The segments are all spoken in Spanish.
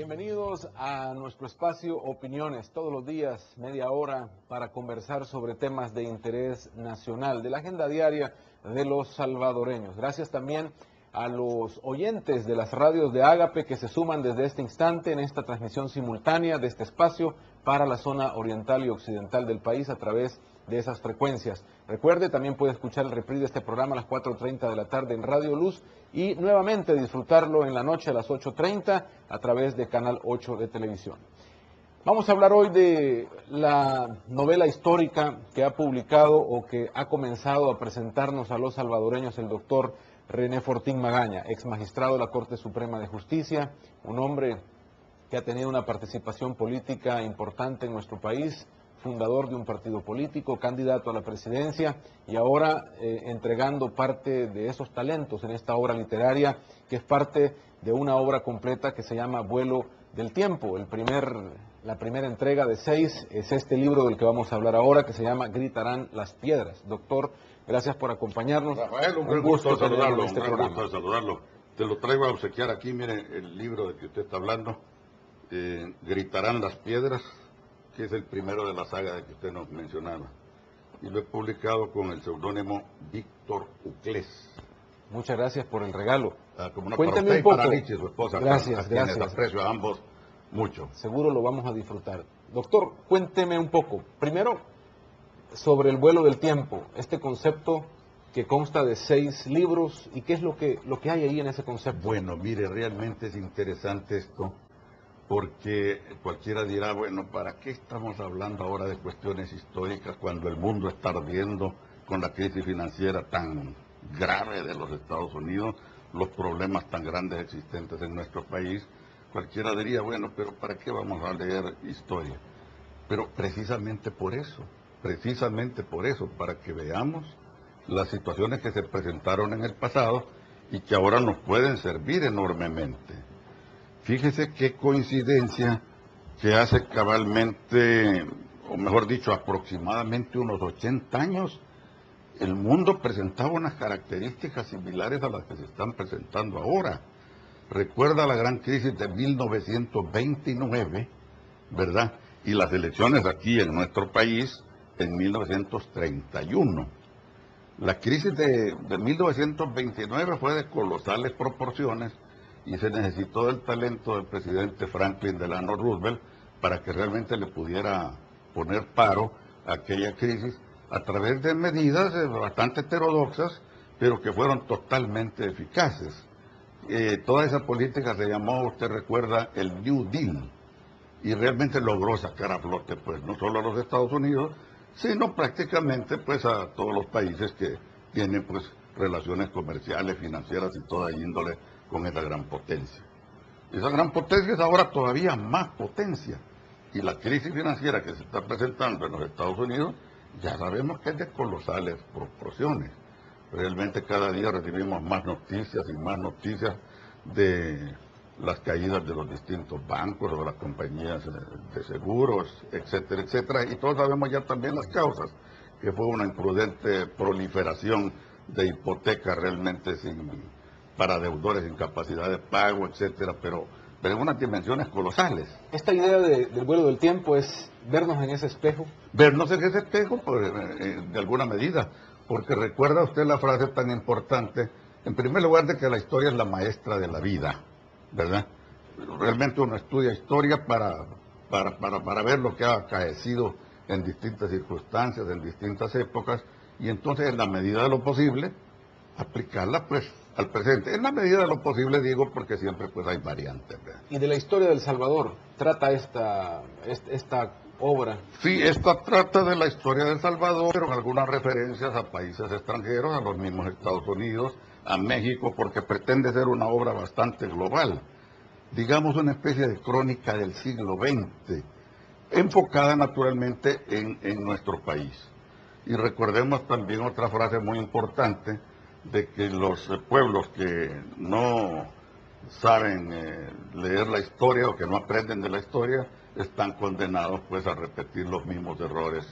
Bienvenidos a nuestro espacio Opiniones, todos los días, media hora, para conversar sobre temas de interés nacional, de la agenda diaria de los salvadoreños. Gracias también a los oyentes de las radios de Ágape que se suman desde este instante en esta transmisión simultánea de este espacio para la zona oriental y occidental del país a través de esas frecuencias. Recuerde, también puede escuchar el reprise de este programa a las 4:30 de la tarde en Radio Luz y nuevamente disfrutarlo en la noche a las 8:30 a través de Canal 8 de televisión. Vamos a hablar hoy de la novela histórica que ha publicado o que ha comenzado a presentarnos a los salvadoreños el doctor René Fortín Magaña, ex magistrado de la Corte Suprema de Justicia, un hombre que ha tenido una participación política importante en nuestro país, fundador de un partido político, candidato a la presidencia y ahora entregando parte de esos talentos en esta obra literaria que es parte de una obra completa que se llama Vuelo del Tiempo. La primera entrega de 6 es este libro del que vamos a hablar ahora, que se llama Gritarán las Piedras. Doctor, gracias por acompañarnos. Rafael, un gusto saludarlo, un gran gusto saludarlo. Te lo traigo a obsequiar aquí, mire, el libro de que usted está hablando, Gritarán las Piedras, que es el primero de la saga de que usted nos mencionaba. Y lo he publicado con el seudónimo Víctor Uclés. Muchas gracias por el regalo. Como una Cuénteme para usted un poco. Y para Richie, su esposa. Gracias, Quienes gracias. aprecio a ambos mucho. Seguro lo vamos a disfrutar. Doctor, cuénteme un poco. Primero, sobre el vuelo del tiempo, este concepto que consta de 6 libros, y qué es lo que hay ahí en ese concepto. Bueno, mire, realmente es interesante esto, porque cualquiera dirá, bueno, ¿para qué estamos hablando ahora de cuestiones históricas cuando el mundo está ardiendo con la crisis financiera tan grave de los Estados Unidos, los problemas tan grandes existentes en nuestro país? Cualquiera diría, bueno, pero ¿para qué vamos a leer historia? Pero precisamente por eso, para que veamos las situaciones que se presentaron en el pasado y que ahora nos pueden servir enormemente. Fíjese qué coincidencia que hace cabalmente, o mejor dicho, aproximadamente unos 80 años, el mundo presentaba unas características similares a las que se están presentando ahora. Recuerda la gran crisis de 1929, ¿verdad? Y las elecciones aquí en nuestro país en 1931. La crisis de 1929 fue de colosales proporciones y se necesitó del talento del presidente Franklin Delano Roosevelt para que realmente le pudiera poner paro a aquella crisis a través de medidas bastante heterodoxas, pero que fueron totalmente eficaces. Toda esa política se llamó, usted recuerda, el New Deal, y realmente logró sacar a flote, pues, no solo a los Estados Unidos, sino prácticamente, pues, a todos los países que tienen, pues, relaciones comerciales, financieras y toda índole con esa gran potencia. Esa gran potencia es ahora todavía más potencia, y la crisis financiera que se está presentando en los Estados Unidos, ya sabemos que es de colosales proporciones. Realmente cada día recibimos más noticias y más noticias de las caídas de los distintos bancos o de las compañías de seguros, etcétera, etcétera. Y todos sabemos ya también las causas, que fue una imprudente proliferación de hipotecas realmente para deudores sin capacidad de pago, etcétera, pero en unas dimensiones colosales. Esta idea del vuelo del tiempo es vernos en ese espejo. Vernos en ese espejo, pues, de alguna medida. Porque recuerda usted la frase tan importante, en primer lugar, de que la historia es la maestra de la vida, ¿verdad? Realmente uno estudia historia para ver lo que ha acaecido en distintas circunstancias, en distintas épocas, y entonces en la medida de lo posible, aplicarla pues al presente. En la medida de lo posible, digo, porque siempre pues hay variantes, ¿verdad? Y de la historia del Salvador trata esta obra. Sí, esta trata de la historia de El Salvador, pero con algunas referencias a países extranjeros, a los mismos Estados Unidos, a México, porque pretende ser una obra bastante global. Digamos una especie de crónica del siglo XX, enfocada naturalmente en nuestro país. Y recordemos también otra frase muy importante, de que los pueblos que no saben leer la historia o que no aprenden de la historia, están condenados pues a repetir los mismos errores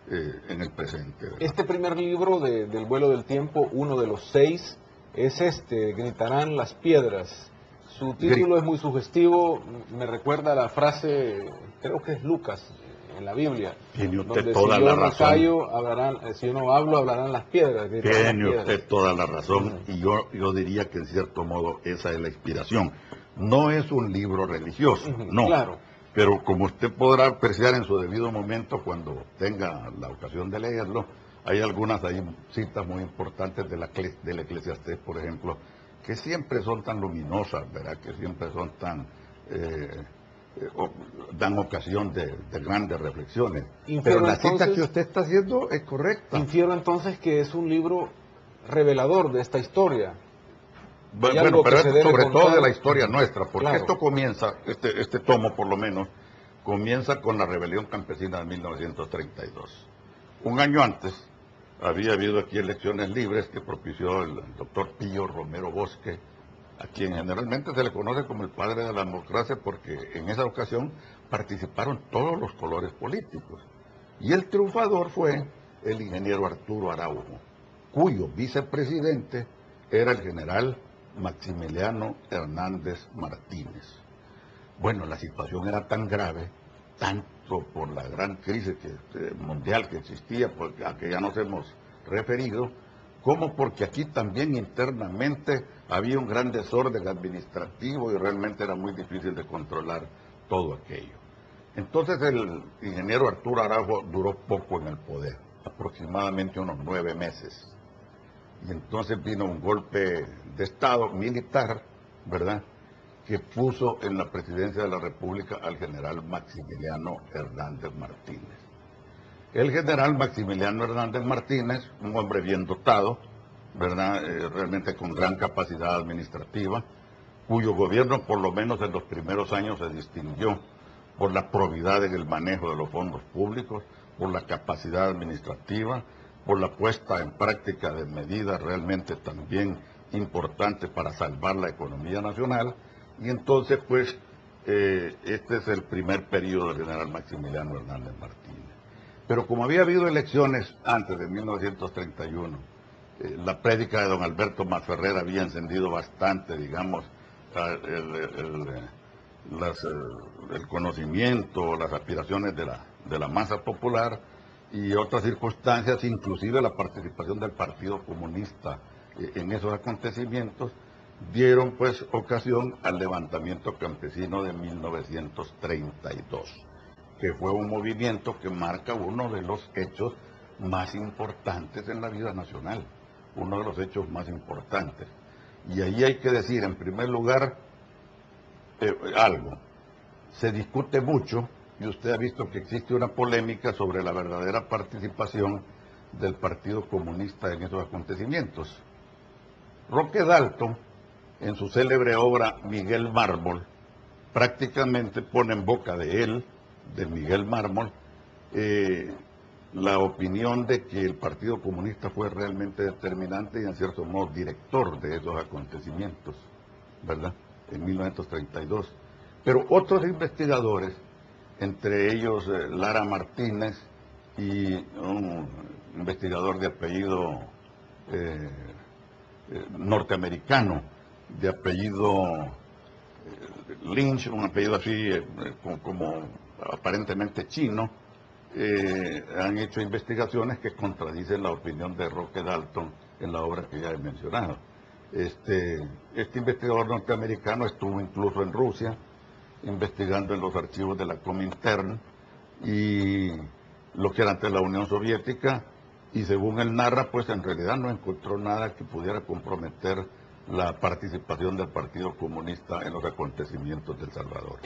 en el presente, ¿verdad? Este primer libro del vuelo del tiempo, uno de los 6, es Gritarán las Piedras, Su título es muy sugestivo, me recuerda a la frase, creo que es Lucas, en la Biblia, Tiene usted donde toda si yo la no razón. callo, si yo no hablo, hablarán las piedras. gritarán las Tiene piedras. usted toda la razón, y yo diría que en cierto modo esa es la inspiración. No es un libro religioso, no. Claro. Pero como usted podrá apreciar en su debido momento cuando tenga la ocasión de leerlo, hay algunas ahí citas muy importantes del Eclesiastés, por ejemplo, que siempre son tan luminosas, ¿verdad? Que siempre son tan... dan ocasión de grandes reflexiones. Infiero, Pero la cita entonces, que usted está haciendo es correcta. Infiero entonces que es un libro revelador de esta historia. Hay Bueno, algo pero que se es debe sobre todo contar. de la historia nuestra, porque Claro. esto comienza, este tomo por lo menos, comienza con la rebelión campesina de 1932. Un año antes había habido aquí elecciones libres que propició el doctor Pío Romero Bosque, a quien generalmente se le conoce como el padre de la democracia, porque en esa ocasión participaron todos los colores políticos. Y el triunfador fue el ingeniero Arturo Araujo, cuyo vicepresidente era el general Maximiliano Hernández Martínez. Bueno, la situación era tan grave, tanto por la gran crisis mundial que existía, a que ya nos hemos referido, como porque aquí también internamente había un gran desorden administrativo y realmente era muy difícil de controlar todo aquello. Entonces el ingeniero Arturo Araujo duró poco en el poder, aproximadamente unos 9 meses. Y entonces vino un golpe de Estado militar, ¿verdad?, que puso en la presidencia de la República al general Maximiliano Hernández Martínez. El general Maximiliano Hernández Martínez, un hombre bien dotado, ¿verdad?, realmente con gran capacidad administrativa, cuyo gobierno por lo menos en los primeros años se distinguió por la probidad en el manejo de los fondos públicos, por la capacidad administrativa, por la puesta en práctica de medidas realmente también importantes para salvar la economía nacional. Y entonces, pues, este es el primer periodo del general Maximiliano Hernández Martínez. Pero como había habido elecciones antes de 1931, la prédica de don Alberto Masferrer había encendido bastante, digamos, el conocimiento, las aspiraciones de la masa popular, y otras circunstancias, inclusive la participación del Partido Comunista en esos acontecimientos, dieron pues ocasión al levantamiento campesino de 1932, que fue un movimiento que marca uno de los hechos más importantes en la vida nacional, uno de los hechos más importantes. Y ahí hay que decir, en primer lugar, algo. Se discute mucho, y usted ha visto que existe una polémica sobre la verdadera participación del Partido Comunista en esos acontecimientos. Roque Dalton, en su célebre obra Miguel Mármol, prácticamente pone en boca de él, de Miguel Mármol, la opinión de que el Partido Comunista fue realmente determinante y en cierto modo director de esos acontecimientos, ¿verdad?, en 1932. Pero otros investigadores, entre ellos Lara Martínez y un investigador de apellido norteamericano, de apellido Lynch, un apellido así como aparentemente chino, han hecho investigaciones que contradicen la opinión de Roque Dalton en la obra que ya he mencionado. Este investigador norteamericano estuvo incluso en Rusia, investigando en los archivos de la Comintern y lo que era antes la Unión Soviética, y según él narra, pues en realidad no encontró nada que pudiera comprometer la participación del Partido Comunista en los acontecimientos de El Salvador.